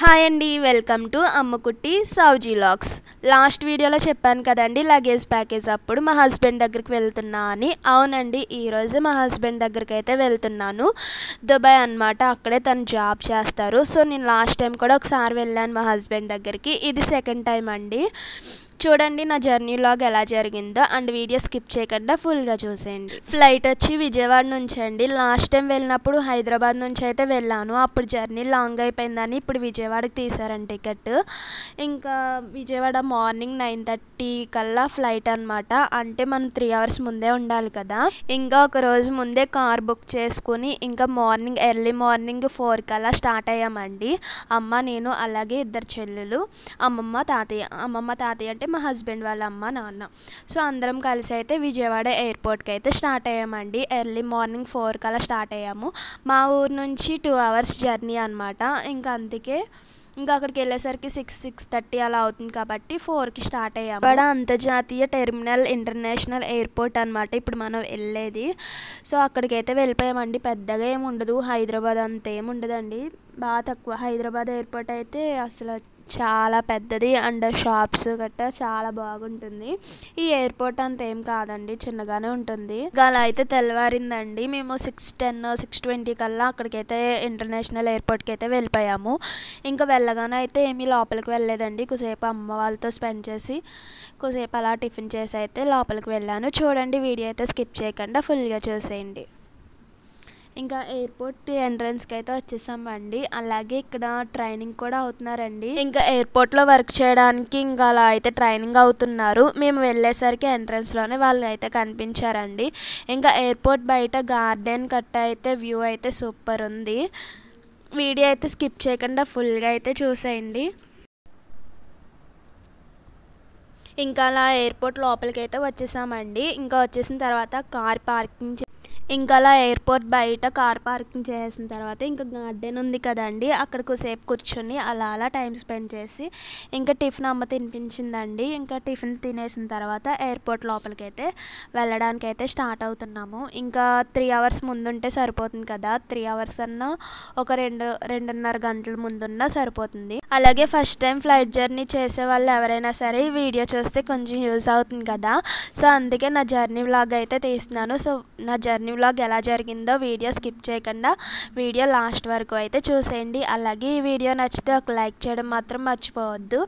Hi అండి, welcome to అమ్మకుట్టి సౌజీ logs. Last వీడియోలో చెప్పాను కదండి లగేజ్ ప్యాకేజ్ అప్పుడు మా హస్బెండ్ దగ్గరికి వెళ్తున్నా అని. అవునండి, ఈరోజు మా హస్బెండ్ దగ్గరికి అయితే వెళ్తున్నాను. దుబాయ్ అనమాట, అక్కడే తను జాబ్ చేస్తారు. సో నేను లాస్ట్ టైం కూడా ఒకసారి వెళ్ళాను మా హస్బెండ్ దగ్గరికి. ఇది సెకండ్ టైం అండి. చూడండి నా జర్నీ లాగ్ ఎలా జరిగిందో, అండ్ వీడియో స్కిప్ చేయకుండా ఫుల్గా చూసేయండి. ఫ్లైట్ వచ్చి విజయవాడ నుంచి అండి. లాస్ట్ టైం వెళ్ళినప్పుడు హైదరాబాద్ నుంచి అయితే వెళ్ళాను. అప్పుడు జర్నీ లాంగ్ అయిపోయిందని ఇప్పుడు విజయవాడకి తీసారండి టికెట్. ఇంకా విజయవాడ మార్నింగ్ 9:30 కల్లా ఫ్లైట్ అనమాట. అంటే మనం 3 hours ముందే ఉండాలి కదా. ఇంకా ఒక రోజు ముందే కార్ బుక్ చేసుకుని ఇంకా ఎర్లీ మార్నింగ్ 4 కల్లా స్టార్ట్ అయ్యామండి. అమ్మ, నేను, అలాగే 2 చెల్లెలు, అమ్మమ్మ తాతయ్య అంటే మా హస్బెండ్ వాళ్ళ అమ్మ నాన్న. సో అందరం కలిసి అయితే విజయవాడ ఎయిర్పోర్ట్కి అయితే స్టార్ట్ అయ్యామండి. ఎర్లీ మార్నింగ్ 4 కల్లా స్టార్ట్ అయ్యాము. మా ఊరు నుంచి 2 hours జర్నీ అనమాట. ఇంకా అందుకే ఇంకా అక్కడికి వెళ్ళేసరికి 6-6:30 అలా అవుతుంది కాబట్టి 4కి స్టార్ట్ అయ్యాము. ఇక్కడ అంతర్జాతీయ టెర్మినల్ ఇంటర్నేషనల్ ఎయిర్పోర్ట్ అనమాట ఇప్పుడు మనం వెళ్ళేది. సో అక్కడికి అయితే వెళ్ళిపోయామండి. పెద్దగా ఏమి ఉండదు, హైదరాబాద్ అంత ఏమి ఉండదండి, బాగా తక్కువ. హైదరాబాద్ ఎయిర్పోర్ట్ అయితే అసలు చాలా పెద్దది, అండ్ షాప్స్ గట్టా చాలా బాగుంటుంది. ఈ ఎయిర్పోర్ట్ అంత ఏం కాదండి, చిన్నగానే ఉంటుంది. అలా అయితే తెల్లవారిందండి. మేము 6:20 కల్లా అక్కడికైతే ఇంటర్నేషనల్ ఎయిర్పోర్ట్కి అయితే వెళ్ళిపోయాము. ఇంకా వెళ్ళగానే అయితే ఏమీ లోపలికి వెళ్ళలేదండి. కొద్దిసేపు అమ్మ వాళ్ళతో స్పెండ్ చేసి కొద్దిసేపు అలా టిఫిన్ చేసి అయితే లోపలికి వెళ్ళాను. చూడండి, వీడియో అయితే స్కిప్ చేయకుండా ఫుల్గా చూసేయండి. ఇంకా ఎయిర్పోర్ట్ ఎంట్రన్స్కి అయితే వచ్చేసామండి. అలాగే ఇక్కడ ట్రైనింగ్ కూడా అవుతున్నారండి. ఇంకా ఎయిర్పోర్ట్లో వర్క్ చేయడానికి ఇంకా అలా అయితే ట్రైనింగ్ అవుతున్నారు. మేము వెళ్ళేసరికి ఎంట్రన్స్లోనే వాళ్ళు అయితే కనిపించారండి. ఇంకా ఎయిర్పోర్ట్ బయట గార్డెన్ కట్ట అయితే వ్యూ అయితే సూపర్ ఉంది. వీడియో అయితే స్కిప్ చేయకుండా ఫుల్గా అయితే చూసేయండి. ఇంకా అలా ఎయిర్పోర్ట్ లోపలికి అయితే వచ్చేసామండి. ఇంకా వచ్చేసిన తర్వాత కార్ పార్కింగ్ ఇంకా అలా ఎయిర్పోర్ట్ బయట కార్ పార్కింగ్ చేసిన తర్వాత ఇంకా గార్డెన్ ఉంది కదండి, అక్కడ కొద్దిసేపు కూర్చొని అలా టైం స్పెండ్ చేసి ఇంకా టిఫిన్ అమ్మ తినిపించిందండి. ఇంకా టిఫిన్ తినేసిన తర్వాత ఎయిర్పోర్ట్ లోపలికి అయితే వెళ్ళడానికి అయితే స్టార్ట్ అవుతున్నాము. ఇంకా 3 hours ముందుంటే సరిపోతుంది కదా, 3 hours అన్నా ఒక 2-2.5 గంటల ముందున్నా సరిపోతుంది. అలాగే ఫస్ట్ టైం ఫ్లైట్ జర్నీ చేసే వాళ్ళు ఎవరైనా సరే ఈ వీడియో చూస్తే కొంచెం యూజ్ అవుతుంది కదా. సో అందుకే నా జర్నీ వ్లాగ్ అయితే తీస్తున్నాను. సో నా జర్నీ వ్లాగ్ ఎలా జరిగిందో వీడియో స్కిప్ చేయకుండా వీడియో లాస్ట్ వరకు అయితే చూసేయండి. అలాగే ఈ వీడియో నచ్చితే ఒక లైక్ చేయడం మాత్రం మర్చిపోవద్దు.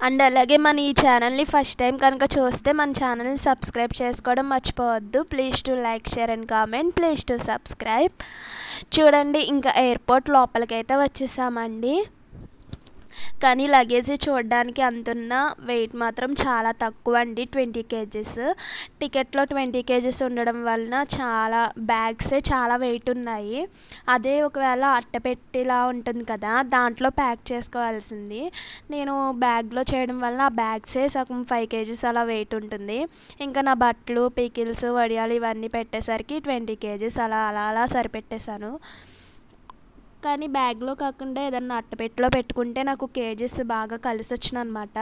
అండ్ అలాగే మన ఈ ఛానల్ని ఫస్ట్ టైం కనుక చూస్తే మన ఛానల్ని సబ్స్క్రైబ్ చేసుకోవడం మర్చిపోవద్దు. Please to like, share and comment. Please to subscribe. చూడండి, ఇంకా ఎయిర్పోర్ట్ లోపలికైతే వచ్చేసామండి. కానీ లగేజ్ చూడడానికి అంతున్న వెయిట్ మాత్రం చాలా తక్కువ అండి, 20 kgs. టికెట్లో 20 kgs ఉండడం వలన చాలా బ్యాగ్సే చాలా వెయిట్ ఉన్నాయి. అదే ఒకవేళ అట్టపెట్టిలా ఉంటుంది కదా, దాంట్లో ప్యాక్ చేసుకోవాల్సింది. నేను బ్యాగ్లో చేయడం వలన ఆ బ్యాగ్సే సగం 5 kgs అలా వెయిట్ ఉంటుంది. ఇంకా నా బట్టలు, పికిల్స్, వడియాలు ఇవన్నీ పెట్టేసరికి 20 kgs అలా సరిపెట్టేశాను. కానీ బ్యాగ్లో కాకుండా ఏదన్నా అట్టపెట్టిలో పెట్టుకుంటే నాకు కేజెస్ బాగా కలిసి వచ్చినాయి అనమాట.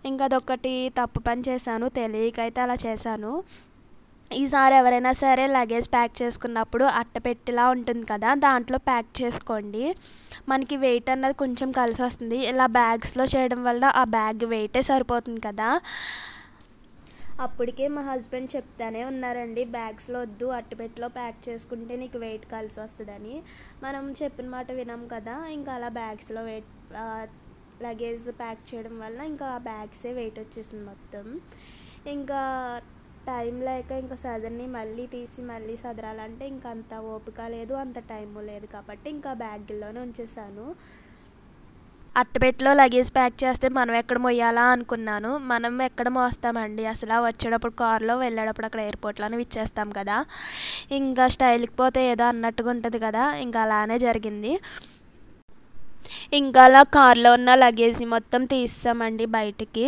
ఇంకా అదొకటి తప్పు పని చేశాను, తెలియకైతే అలా చేశాను. ఈసారి ఎవరైనా సరే లగేజ్ ప్యాక్ చేసుకున్నప్పుడు అట్టపెట్టిలా ఉంటుంది కదా, దాంట్లో ప్యాక్ చేసుకోండి. మనకి వెయిట్ అన్నది కొంచెం కలిసి వస్తుంది. ఇలా బ్యాగ్స్లో చేయడం వల్ల ఆ బ్యాగ్ వెయిటే సరిపోతుంది కదా. అప్పటికే మా హస్బెండ్ చెప్తానే ఉన్నారండి, బ్యాగ్స్లో వద్దు, అట్టపెట్టిలో ప్యాక్ చేసుకుంటే నీకు వెయిట్ కలిసి వస్తుందని. మనం చెప్పిన మాట వినాం కదా. ఇంకా అలా బ్యాగ్స్లో లగేజ్ ప్యాక్ చేయడం వల్ల ఇంకా ఆ బ్యాగ్సే వెయిట్ వచ్చేసింది మొత్తం. ఇంకా టైం లేక ఇంకా సదర్ని మళ్ళీ తీసి మళ్ళీ సదరాలంటే ఇంకా అంత ఓపిక లేదు, అంత టైము లేదు కాబట్టి ఇంకా బ్యాగ్లోనే ఉంచేసాను. అట్టపెట్టిలో లగేజ్ ప్యాక్ చేస్తే మనం ఎక్కడ మోయాలా అనుకున్నాను. మనం ఎక్కడ మోస్తామండి, అసలు వచ్చేటప్పుడు కార్లో, వెళ్ళేటప్పుడు అక్కడ ఎయిర్పోర్ట్లోనే ఇచ్చేస్తాం కదా. ఇంకా స్టైల్కి పోతే ఏదో అన్నట్టుగా ఉంటుంది కదా, ఇంకా అలానే జరిగింది. ఇంకా అలా కార్లో ఉన్న లగేజ్ మొత్తం తీసామండి బయటికి.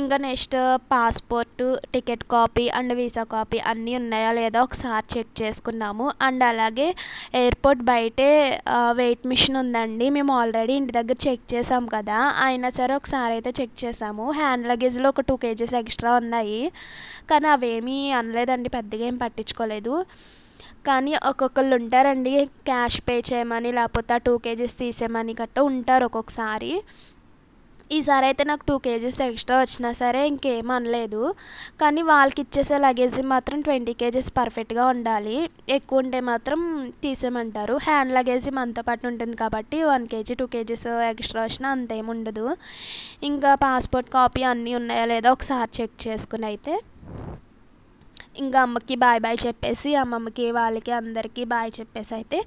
ఇంకా next passport, ticket copy and visa copy అన్నీ ఉన్నాయా లేదా ఒకసారి చెక్ చేసుకున్నాము. అండ్ అలాగే ఎయిర్పోర్ట్ బయటే వెయిట్ మిషన్ ఉందండి. మేము ఆల్రెడీ ఇంటి దగ్గర చెక్ చేసాం కదా, అయినా సరే ఒకసారి అయితే చెక్ చేసాము. హ్యాండ్ లగేజ్లో ఒక 2 kgs ఎక్స్ట్రా ఉన్నాయి, కానీ అవేమీ అనలేదండి, పెద్దగా ఏం పట్టించుకోలేదు. కానీ ఒక్కొక్కళ్ళు ఉంటారండి క్యాష్ పే చేయమని, లేకపోతే 2 కేజీస్ తీసేయమని గట్టా ఉంటారు ఒక్కొక్కసారి. ఈసారి అయితే నాకు 2 కేజీస్ ఎక్స్ట్రా వచ్చినా సరే ఇంకేం అనలేదు. కానీ వాళ్ళకి ఇచ్చేసే లగేజ్ మాత్రం 20 కేజీస్ పర్ఫెక్ట్గా ఉండాలి. ఎక్కువ ఉంటే మాత్రం తీసేయమంటారు. హ్యాండ్ లగేజ్ మనతో పాటు ఉంటుంది కాబట్టి 1 కేజీ 2 కేజీస్ ఎక్స్ట్రా వచ్చినా అంతేం ఉండదు. ఇంకా పాస్పోర్ట్ కాపీ అన్నీ ఉన్నాయా లేదా ఒకసారి చెక్ చేసుకుని అయితే ఇంకా అమ్మకి బాయ్ బాయ్ చెప్పేసి, అమ్మమ్మకి వాళ్ళకి అందరికీ బాయ్ చెప్పేసి అయితే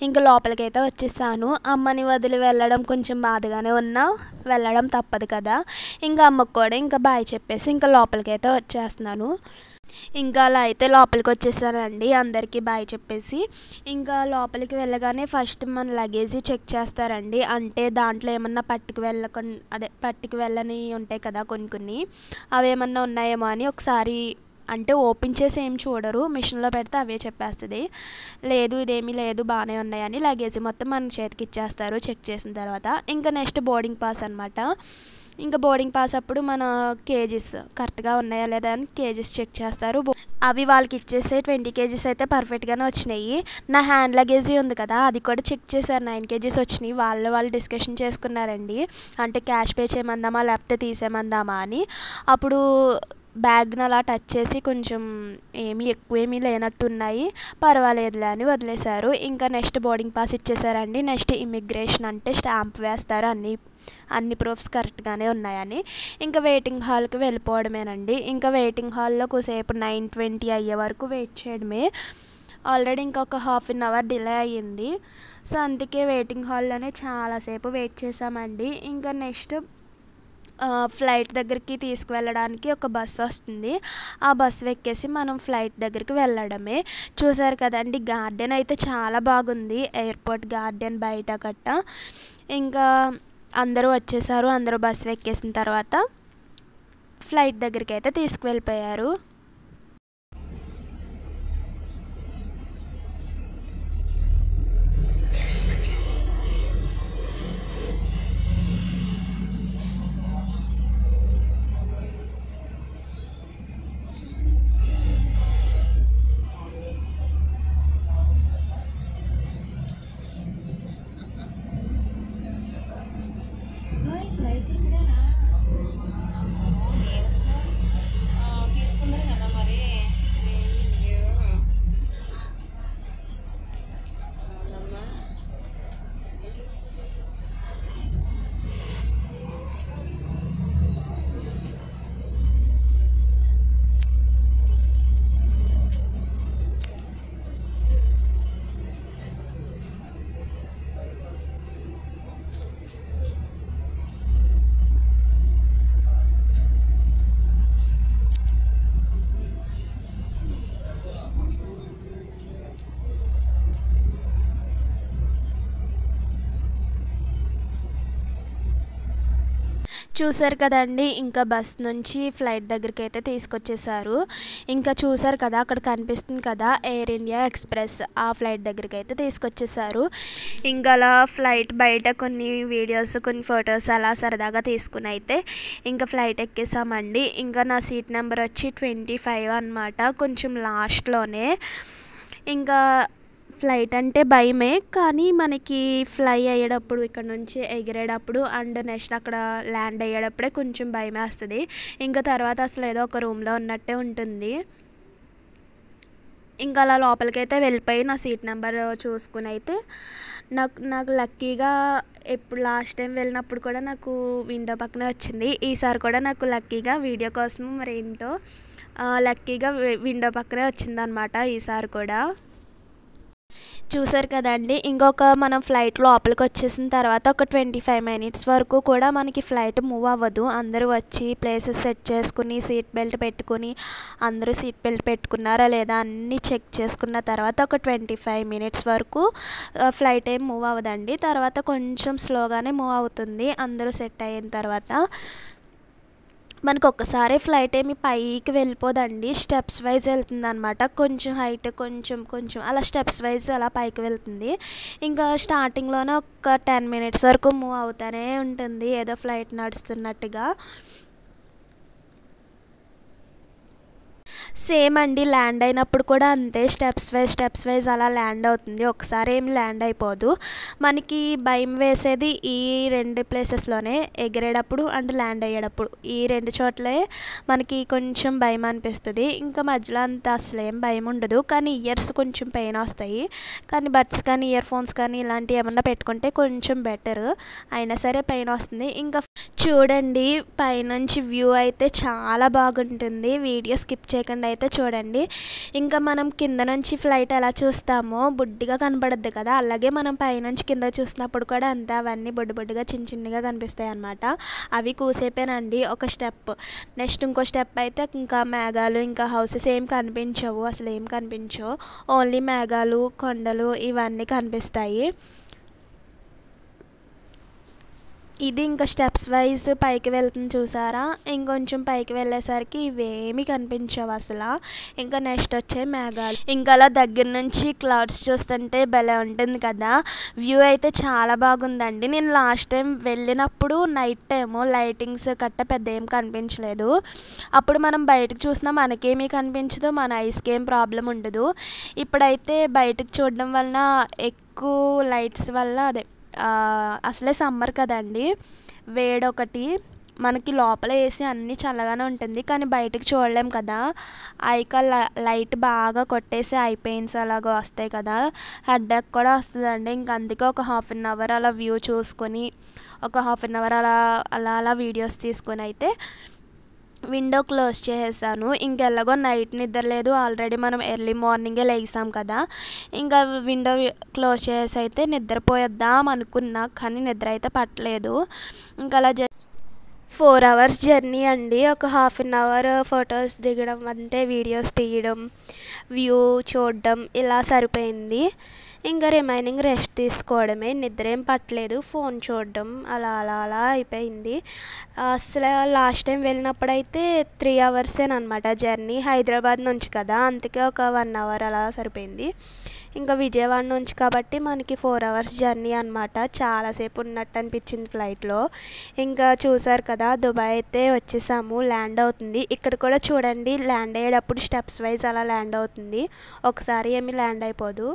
ఇంకా లోపలికి అయితే వచ్చేసాను. అమ్మని వదిలి వెళ్ళడం కొంచెం బాధగానే ఉన్నా వెళ్ళడం తప్పదు కదా. ఇంకా అమ్మకు కూడా ఇంకా బాయ్ చెప్పేసి ఇంకా లోపలికి అయితే వచ్చేస్తున్నాను. ఇంకా అలా అయితే లోపలికి వచ్చేసానండి అందరికీ బాయ్ చెప్పేసి. ఇంకా లోపలికి వెళ్ళగానే ఫస్ట్ మన లగేజీ చెక్ చేస్తారండి. అంటే దాంట్లో ఏమన్నా పట్టుకు వెళ్ళని ఉంటాయి కదా కొన్ని, అవి ఏమన్నా ఉన్నాయేమో అని ఒకసారి అంటే ఓపెన్ చేసి ఏం చూడరు, మిషన్లో పెడితే అవే చెప్పేస్తుంది. లేదు ఇదేమీ లేదు బాగానే ఉన్నాయని లగేజ్ మొత్తం మన చేతికి ఇచ్చేస్తారు చెక్ చేసిన తర్వాత. ఇంకా నెక్స్ట్ బోర్డింగ్ పాస్ అనమాట. ఇంకా బోర్డింగ్ పాస్ అప్పుడు మన కేజీస్ కరెక్ట్గా ఉన్నాయా లేదా అని కేజీస్ చెక్ చేస్తారు. అవి వాళ్ళకి ఇచ్చేసే 20 కేజీస్ అయితే పర్ఫెక్ట్గానే వచ్చినాయి. నా హ్యాండ్ లగేజీ ఉంది కదా అది కూడా చెక్ చేశారు, 9 కేజీస్ వచ్చినాయి. వాళ్ళు డిస్కషన్ చేసుకున్నారండి, అంటే క్యాష్ పే చేయమందామా లేకపోతే తీసేయమందామా అని. అప్పుడు బ్యాగ్ని అలా టచ్ చేసి కొంచెం ఎక్కువేమీ లేనట్టున్నాయి, పర్వాలేదులే అని వదిలేశారు. ఇంకా నెక్స్ట్ బోర్డింగ్ పాస్ ఇచ్చేసారండి. నెక్స్ట్ ఇమిగ్రేషన్ అంటే స్టాంప్ వేస్తారు అన్ని ప్రూఫ్స్ కరెక్ట్గానే ఉన్నాయని. ఇంకా వెయిటింగ్ హాల్కి వెళ్ళిపోవడమేనండి. ఇంకా వెయిటింగ్ హాల్లో కొద్దిసేపు 9:20 అయ్యే వరకు వెయిట్ చేయడమే. ఆల్రెడీ ఇంకొక హాఫ్ అన్ అవర్ డిలే అయ్యింది. సో అందుకే వెయిటింగ్ హాల్లోనే చాలాసేపు వెయిట్ చేసామండి. ఇంకా నెక్స్ట్ ఫ్లైట్ దగ్గరికి తీసుకువెళ్ళడానికి ఒక బస్సు వస్తుంది. ఆ బస్సు ఎక్కేసి మనం ఫ్లైట్ దగ్గరికి వెళ్ళడమే. చూసారు కదండి గార్డెన్ అయితే చాలా బాగుంది, ఎయిర్పోర్ట్ గార్డెన్ బయట గట్ట. ఇంకా అందరూ వచ్చేసారు. అందరూ బస్సు ఎక్కేసిన తర్వాత ఫ్లైట్ దగ్గరికి అయితే తీసుకువెళ్ళిపోయారు. చూసారు కదండి ఇంకా బస్ నుంచి ఫ్లైట్ దగ్గరికి అయితే తీసుకొచ్చేసారు. ఇంకా చూసారు కదా అక్కడ కనిపిస్తుంది కదా ఎయిర్ ఇండియా ఎక్స్ప్రెస్, ఆ ఫ్లైట్ దగ్గరికి అయితే తీసుకొచ్చేసారు. ఇంకా అలా ఫ్లైట్ బయట కొన్ని వీడియోస్ కొన్ని ఫొటోస్ అలా సరదాగా తీసుకుని అయితే ఇంకా ఫ్లైట్ ఎక్కేసామండి. ఇంకా నా సీట్ నెంబర్ వచ్చి 25 అన్నమాట, కొంచెం లాస్ట్లోనే. ఇంకా ఫ్లైట్ అంటే భయమే, కానీ మనకి ఫ్లై అయ్యేటప్పుడు ఇక్కడ నుంచి ఎగిరేటప్పుడు అండ్ నెక్స్ట్ అక్కడ ల్యాండ్ అయ్యేటప్పుడే కొంచెం భయమే వస్తుంది. ఇంకా తర్వాత అసలు ఏదో ఒక రూమ్లో ఉన్నట్టే ఉంటుంది. ఇంకా అలా లోపలికైతే వెళ్ళిపోయి నా సీట్ నెంబర్ చూసుకుని అయితే నాకు లక్కీగా ఎప్పుడు లాస్ట్ టైం వెళ్ళినప్పుడు కూడా నాకు విండో పక్కనే వచ్చింది. ఈసారి కూడా నాకు లక్కీగా వీడియో కోసం మరి ఏంటో లక్కీగా విండో పక్కనే వచ్చిందనమాట ఈసారి కూడా. చూసారు కదండి ఇంకొక మనం ఫ్లైట్ లోపలికి వచ్చేసిన తర్వాత ఒక 25 మినిట్స్ వరకు కూడా మనకి ఫ్లైట్ మూవ్ అవ్వదు. అందరూ వచ్చి ప్లేసెస్ సెట్ చేసుకుని సీట్ బెల్ట్ పెట్టుకుని అందరూ సీట్ బెల్ట్ పెట్టుకున్నారా లేదా అన్నీ చెక్ చేసుకున్న తర్వాత ఒక 25 మినిట్స్ వరకు ఫ్లైట్ ఏం మూవ్ అవ్వదండి. తర్వాత కొంచెం స్లోగానే మూవ్ అవుతుంది అందరూ సెట్ అయిన తర్వాత. మనకు ఒక్కసారి ఫ్లైట్ ఏమి పైకి వెళ్ళిపోదండి, స్టెప్స్ వైజ్ వెళ్తుంది అనమాట. కొంచెం హైట్ కొంచెం అలా స్టెప్స్ వైజ్ అలా పైకి వెళ్తుంది. ఇంకా స్టార్టింగ్లోనే ఒక 10 మినిట్స్ వరకు మూవ్ అవుతూనే ఉంటుంది ఏదో ఫ్లైట్ నడుస్తున్నట్టుగా. సేమ్ అండి, ల్యాండ్ అయినప్పుడు కూడా అంతే, స్టెప్స్ వైజ్ అలా ల్యాండ్ అవుతుంది. ఒకసారి ఏమి ల్యాండ్ అయిపోదు. మనకి భయం వేసేది ఈ 2 ప్లేసెస్లోనే, ఎగిరేటప్పుడు అండ్ ల్యాండ్ అయ్యేటప్పుడు. ఈ 2 చోట్లే మనకి కొంచెం భయం అనిపిస్తుంది. ఇంకా మధ్యలో అంత అసలు ఏం భయం ఉండదు. కానీ ఇయర్స్ కొంచెం పెయిన్ వస్తాయి. కానీ బడ్స్ కానీ ఇయర్ ఫోన్స్ కానీ ఇలాంటివి ఏమన్నా పెట్టుకుంటే కొంచెం బెటర్. అయినా సరే పెయిన్ వస్తుంది. ఇంకా చూడండి, పైనుంచి వ్యూ అయితే చాలా బాగుంటుంది. వీడియో స్కిప్ చేయకుండా అయితే చూడండి. ఇంకా మనం కింద నుంచి ఫ్లైట్ ఎలా చూస్తామో బుడ్డిగా కనపడద్దు కదా, అలాగే మనం పైనుంచి కింద చూసినప్పుడు కూడా అంతా అవన్నీ బుడ్డిగా చిన్నగా కనిపిస్తాయి అన్నమాట. అవి కూసేపేనండి ఒక స్టెప్. నెక్స్ట్ ఇంకో స్టెప్ అయితే ఇంకా మేఘాలు, ఇంకా హౌసెస్ ఏం కనిపించవు, అసలు ఏం కనిపించవు. ఓన్లీ మేఘాలు, కొండలు ఇవన్నీ కనిపిస్తాయి. ఇది ఇంకా స్టెప్స్ వైజ్ పైకి వెళ్తుంది చూసారా. ఇంకొంచెం పైకి వెళ్ళేసరికి ఇవేమీ కనిపించవు అసలు. ఇంకా నెక్స్ట్ వచ్చే మేఘాలు. ఇంకా అలా దగ్గర నుంచి క్లౌడ్స్ చూస్తుంటే భలే ఉంటుంది కదా. వ్యూ అయితే చాలా బాగుందండి. నేను లాస్ట్ టైం వెళ్ళినప్పుడు నైట్ టైము లైటింగ్స్ కట్ట పెద్ద ఏం కనిపించలేదు. అప్పుడు మనం బయటకు చూసినా మనకేమీ కనిపించదు, మన ఐస్కి ఏం ప్రాబ్లం ఉండదు. ఇప్పుడైతే బయటకు చూడడం వలన ఎక్కువ లైట్స్ వల్ల అసలే సమ్మర్ కదండి, వేడొకటి మనకి లోపల వేసి అన్నీ చల్లగానే ఉంటుంది. కానీ బయటకు చూడలేం కదా, ఐక లైట్ బాగా కొట్టేసి ఐ పెయిన్స్ అలాగ వస్తాయి కదా, హెడేక్ కూడా వస్తుందండి. ఇంక అందుకే ఒక 1/2 అవర్ అలా వ్యూ చూసుకొని, ఒక 1/2 అవర్ అలా వీడియోస్ తీసుకొని అయితే విండో క్లోజ్ చేసేసాను. ఇంకెలాగో నైట్ నిద్ర లేదు, ఆల్రెడీ మనం ఎర్లీ మార్నింగే లేసాం కదా. ఇంకా విండో క్లోజ్ చేసి అయితే నిద్రపోయేద్దాం అనుకున్నా, కానీ నిద్ర అయితే పట్టలేదు. ఇంకా అలా 4 అవర్స్ జర్నీ అండి. ఒక 1/2 అవర్ ఫొటోస్ దిగడం అంటే వీడియోస్ తీయడం, వ్యూ చూడడం ఇలా సరిపోయింది. ఇంకా రిమైనింగ్ రెస్ట్ తీసుకోవడమే, నిద్ర ఏం పట్టలేదు, ఫోన్ చూడడం అలా అయిపోయింది. అసలు లాస్ట్ టైం వెళ్ళినప్పుడైతే 3 అవర్సేనమాట జర్నీ, హైదరాబాద్ నుంచి కదా, అందుకే ఒక 1 అవర్ అలా సరిపోయింది. ఇంకా విజయవాడ నుంచి కాబట్టి మనకి 4 అవర్స్ జర్నీ అనమాట. చాలాసేపు ఉన్నట్టు అనిపించింది ఫ్లైట్లో. ఇంకా చూసారు కదా, దుబాయ్ అయితే వచ్చేసాము, ల్యాండ్ అవుతుంది. ఇక్కడ కూడా చూడండి, ల్యాండ్ అయ్యేటప్పుడు స్టెప్స్ వైజ్ అలా ల్యాండ్ అవుతుంది, ఒకసారి ఏమి ల్యాండ్ అయిపోదు.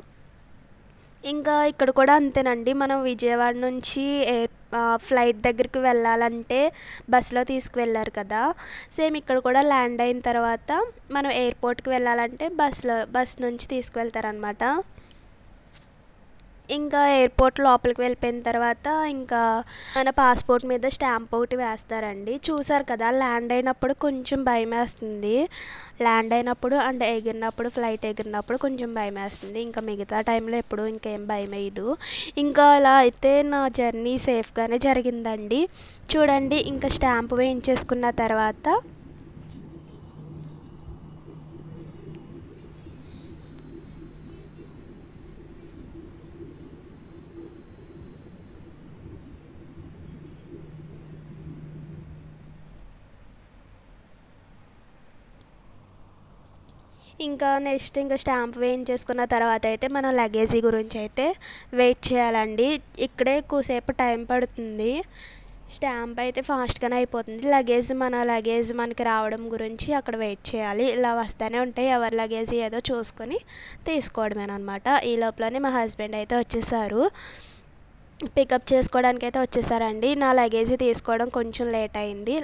ఇంకా ఇక్కడ కూడా అంతేనండి, మనం విజయవాడ నుంచి ఫ్లైట్ దగ్గరికి వెళ్ళాలంటే బస్సులో తీసుకువెళ్ళారు కదా, సేమ్ ఇక్కడ కూడా ల్యాండ్ అయిన తర్వాత మనం ఎయిర్పోర్ట్కి వెళ్ళాలంటే బస్ నుంచి తీసుకువెళ్తారనమాట. ఇంకా ఎయిర్పోర్ట్ లోపలికి వెళ్ళిపోయిన తర్వాత ఇంకా మన పాస్పోర్ట్ మీద స్టాంప్ ఒకటి వేస్తారండి. చూసారు కదా, ల్యాండ్ అయినప్పుడు కొంచెం భయం వేస్తుంది. ల్యాండ్ అయినప్పుడు అంటే ఫ్లైట్ ఎగిరినప్పుడు కొంచెం భయం వేస్తుంది. ఇంకా మిగతా టైంలో ఎప్పుడు ఇంకేం భయం వేయదు. ఇంకా అలా అయితే నా జర్నీ సేఫ్గానే జరిగిందండి. చూడండి, ఇంకా స్టాంప్ వేయించేసుకున్న తర్వాత నెక్స్ట్ ఇంకా స్టాంప్ వేయించేసుకున్న తర్వాత అయితే మనం లగేజీ గురించి అయితే వెయిట్ చేయాలండి. ఇక్కడే ఎక్కువసేపు టైం పడుతుంది. స్టాంప్ అయితే ఫాస్ట్గానే అయిపోతుంది. మన లగేజ్ మనకి రావడం గురించి అక్కడ వెయిట్ చేయాలి. ఇలా వస్తూనే ఉంటాయి, ఎవరి లగేజ్ ఏదో చూసుకొని తీసుకోవడమేనమాట. ఈ లోపలనే మా హస్బెండ్ అయితే వచ్చేసారు, పికప్ చేసుకోవడానికి అయితే వచ్చేసారండి. నా లగేజీ తీసుకోవడం కొంచెం లేట్ అయింది.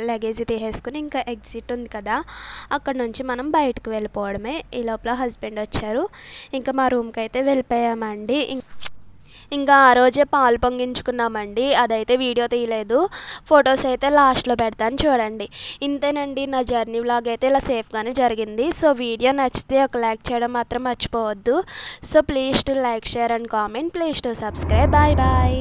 లగేజీ తీసేసుకుని ఇంకా ఎగ్జిట్ ఉంది కదా, అక్కడ నుంచి మనం బయటకు వెళ్ళిపోవడమే. ఈ లోపల హస్బెండ్ వచ్చారు, ఇంకా మా రూమ్కి అయితే వెళ్ళిపోయామండి. ఇంకా ఆ రోజే పాలు పొంగించుకున్నామండి, అదైతే వీడియో తీయలేదు, ఫొటోస్ అయితే లాస్ట్లో పెడతాను చూడండి. ఇంతేనండి, నా జర్నీ వ్లాగ్ అయితే ఇలా సేఫ్గానే జరిగింది. సో వీడియో నచ్చితే ఒక లైక్ చేయడం మాత్రం మర్చిపోవద్దు. So please to like, share and comment, please to subscribe. Bye bye.